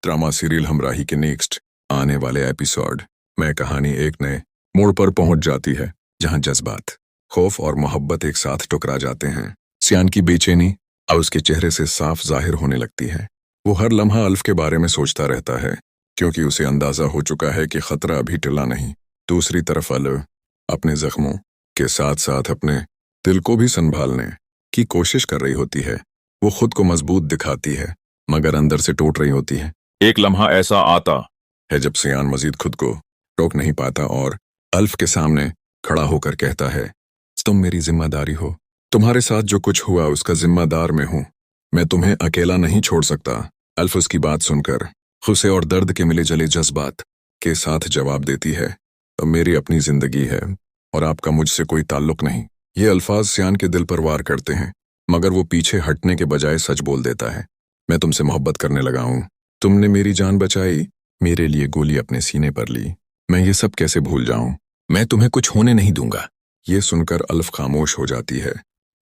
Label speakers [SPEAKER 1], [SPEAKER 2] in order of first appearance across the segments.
[SPEAKER 1] Drama serial हमराही के next आने वाले एपिसोड में कहानी एक नए मोड़ पर पहुंच जाती है, जहां जज्बात, खौफ और मोहब्बत एक साथ टकरा जाते हैं। सियान की बेचैनी अब उसके चेहरे से साफ जाहिर होने लगती है। वो हर लम्हा अल्फ के बारे में सोचता रहता है, क्योंकि उसे अंदाजा हो चुका है कि खतरा अभी टला नहीं। दूसरी तरफ अल्फ अपने जख्मों के साथ साथ अपने दिल को भी संभालने की कोशिश कर रही होती है। वो खुद को मजबूत दिखाती है, मगर अंदर से टूट रही होती है।
[SPEAKER 2] एक लम्हा ऐसा आता
[SPEAKER 1] है जब सियान मजीद खुद को रोक नहीं पाता और अल्फ के सामने खड़ा होकर कहता है, तुम मेरी जिम्मेदारी हो। तुम्हारे साथ जो कुछ हुआ उसका जिम्मेदार मैं हूं। मैं तुम्हें अकेला नहीं छोड़ सकता। अल्फ उसकी बात सुनकर गुस्से और दर्द के मिले जले जज्बात के साथ जवाब देती है, तो मेरी अपनी जिंदगी है और आपका मुझसे कोई ताल्लुक नहीं। ये अल्फाज सियान के दिल पर वार करते हैं, मगर वो पीछे हटने के बजाय सच बोल देता है। मैं तुमसे मोहब्बत करने लगा हूं। तुमने मेरी जान बचाई, मेरे लिए गोली अपने सीने पर ली। मैं ये सब कैसे भूल जाऊं? मैं तुम्हें कुछ होने नहीं दूंगा। ये सुनकर अल्फ खामोश हो जाती है।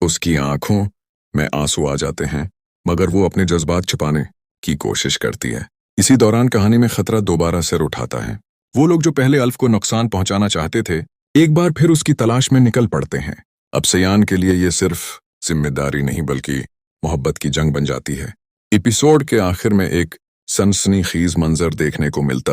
[SPEAKER 1] उसकी आंखों में आंसू आ जाते हैं, मगर वो अपने जज्बात छिपाने की कोशिश करती है। इसी दौरान कहानी में खतरा दोबारा सिर उठाता है। वो लोग जो पहले अल्फ को नुकसान पहुंचाना चाहते थे, एक बार फिर उसकी तलाश में निकल पड़ते हैं। अब सियान के लिए ये सिर्फ जिम्मेदारी नहीं बल्कि मोहब्बत की जंग बन जाती है। एपिसोड के आखिर में एक सनसनीखेज मंजर देखने को मिलता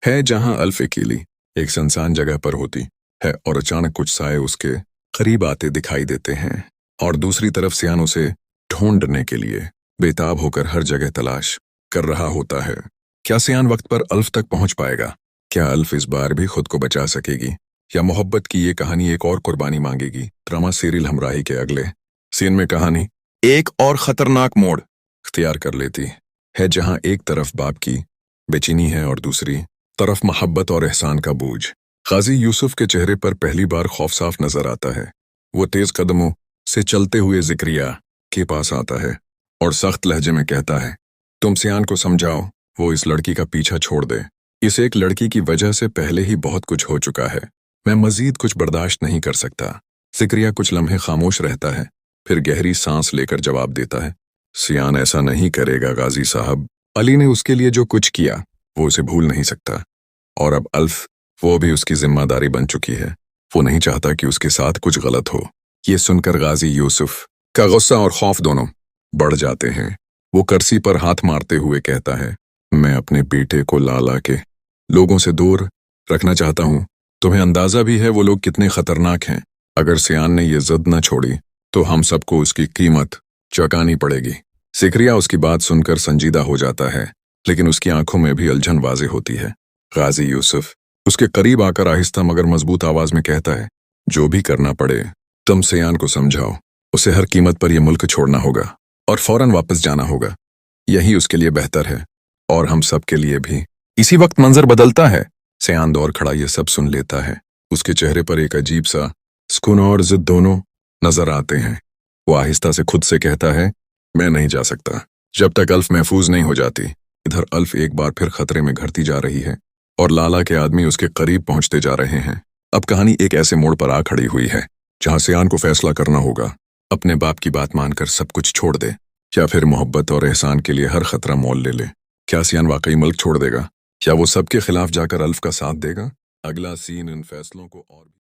[SPEAKER 1] है, जहां अल्फ अकेली एक सुनसान जगह पर होती है और अचानक कुछ साए उसके करीब आते दिखाई देते हैं, और दूसरी तरफ सियान उसे ढूंढने के लिए बेताब होकर हर जगह तलाश कर रहा होता है। क्या सियान वक्त पर अल्फ तक पहुंच पाएगा? क्या अल्फ इस बार भी खुद को बचा सकेगी, या मोहब्बत की ये कहानी एक और कुर्बानी मांगेगी? ड्रामा सीरियल हमराही के अगले सीन में कहानी एक और खतरनाक मोड़ इख्तियार कर लेती है, जहां एक तरफ बाप की बेचैनी है और दूसरी तरफ मोहब्बत और एहसान का बोझ। गाजी यूसुफ के चेहरे पर पहली बार खौफ साफ नजर आता है। वो तेज कदमों से चलते हुए जिक्रिया के पास आता है और सख्त लहजे में कहता है, तुम सियान को समझाओ वो इस लड़की का पीछा छोड़ दे। इस एक लड़की की वजह से पहले ही बहुत कुछ हो चुका है। मैं मजीद कुछ बर्दाश्त नहीं कर सकता। जिक्रिया कुछ लम्हे खामोश रहता है, फिर गहरी सांस लेकर जवाब देता है, सियान ऐसा नहीं करेगा गाजी साहब। अली ने उसके लिए जो कुछ किया वो उसे भूल नहीं सकता, और अब अल्फ वो भी उसकी जिम्मेदारी बन चुकी है। वो नहीं चाहता कि उसके साथ कुछ गलत हो। ये सुनकर गाजी यूसुफ का गुस्सा और खौफ दोनों बढ़ जाते हैं। वो कर्सी पर हाथ मारते हुए कहता है, मैं अपने बेटे को लाला के लोगों से दूर रखना चाहता हूँ। तुम्हें अंदाजा भी है वो लोग कितने खतरनाक हैं। अगर सियान ने ये जिद न छोड़ी तो हम सबको उसकी कीमत चुकानी पड़ेगी। जिक्रिया उसकी बात सुनकर संजीदा हो जाता है, लेकिन उसकी आंखों में भी उलझन वाज़ेह होती है। गाजी यूसुफ उसके करीब आकर आहिस्ता मगर मजबूत आवाज में कहता है, जो भी करना पड़े तुम सियान को समझाओ। उसे हर कीमत पर यह मुल्क छोड़ना होगा और फौरन वापस जाना होगा। यही उसके लिए बेहतर है और हम सब के लिए भी। इसी वक्त मंजर बदलता है। सियान दौड़ खड़ा ये सब सुन लेता है। उसके चेहरे पर एक अजीब सा सुकून और जिद दोनों नजर आते हैं। वो आहिस्ता से खुद से कहता है, मैं नहीं जा सकता जब तक अल्फ महफूज नहीं हो जाती। इधर अल्फ एक बार फिर खतरे में घटती जा रही है और लाला के आदमी उसके करीब पहुंचते जा रहे हैं। अब कहानी एक ऐसे मोड़ पर आ खड़ी हुई है जहां सियान को फैसला करना होगा, अपने बाप की बात मानकर सब कुछ छोड़ दे या फिर मोहब्बत और एहसान के लिए हर खतरा मोल ले ले। क्या सियान वाकई मुल्क छोड़ देगा, या वो सबके खिलाफ जाकर अल्फ का साथ देगा? अगला सीन इन फैसलों को और